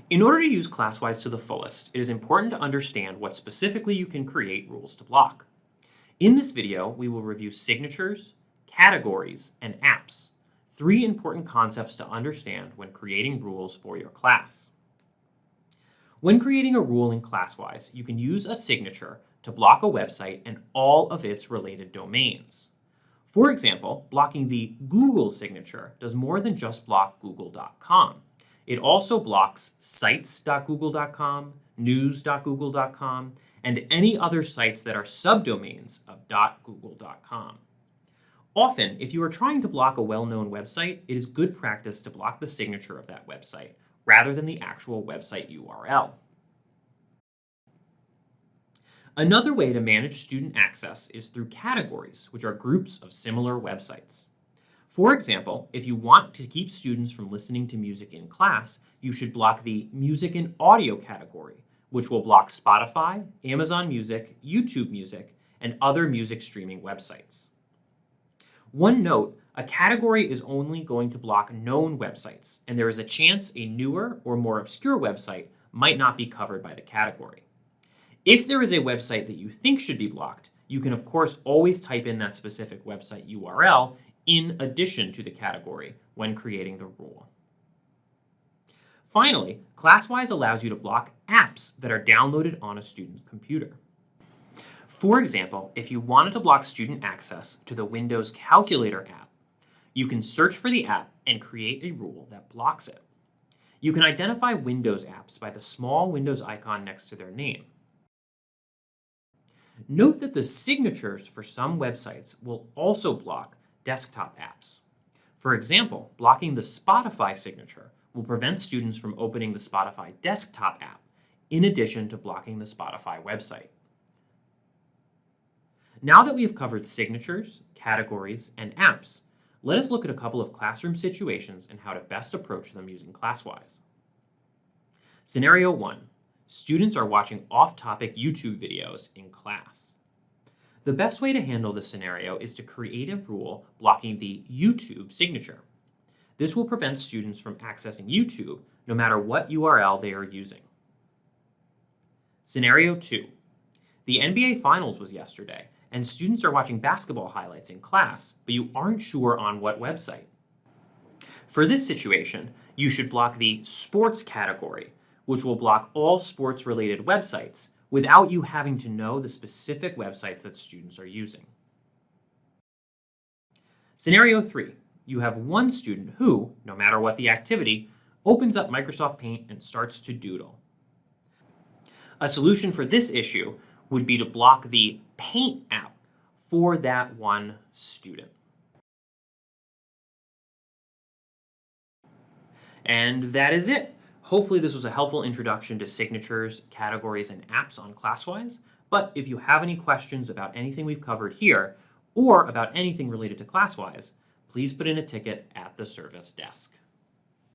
In order to use ClassWise to the fullest, it is important to understand what specifically you can create rules to block. In this video, we will review signatures, categories, and apps, three important concepts to understand when creating rules for your class. When creating a rule in ClassWise, you can use a signature to block a website and all of its related domains. For example, blocking the Google signature does more than just block google.com. It also blocks sites.google.com, news.google.com, and any other sites that are subdomains of .google.com. Often, if you are trying to block a well-known website, it is good practice to block the signature of that website rather than the actual website URL. Another way to manage student access is through categories, which are groups of similar websites. For example, if you want to keep students from listening to music in class, you should block the music and audio category, which will block Spotify, Amazon Music, YouTube Music, and other music streaming websites. One note, a category is only going to block known websites, and there is a chance a newer or more obscure website might not be covered by the category. If there is a website that you think should be blocked, you can of course always type in that specific website URL in addition to the category when creating the rule. Finally, ClassWise allows you to block apps that are downloaded on a student's computer. For example, if you wanted to block student access to the Windows Calculator app, you can search for the app and create a rule that blocks it. You can identify Windows apps by the small Windows icon next to their name. Note that the signatures for some websites will also block desktop apps. For example, blocking the Spotify signature will prevent students from opening the Spotify desktop app, in addition to blocking the Spotify website. Now that we have covered signatures, categories, and apps, let us look at a couple of classroom situations and how to best approach them using ClassWise. Scenario 1. Students are watching off-topic YouTube videos in class. The best way to handle this scenario is to create a rule blocking the YouTube signature. This will prevent students from accessing YouTube no matter what URL they are using. Scenario 2. The NBA Finals was yesterday, and students are watching basketball highlights in class, but you aren't sure on what website. For this situation, you should block the sports category, which will block all sports-related websites without you having to know the specific websites that students are using. Scenario 3. You have one student who, no matter what the activity, opens up Microsoft Paint and starts to doodle. A solution for this issue would be to block the Paint app for that one student. And that is it. Hopefully this was a helpful introduction to signatures, categories, and apps on ClassWise, but if you have any questions about anything we've covered here, or about anything related to ClassWise, please put in a ticket at the service desk.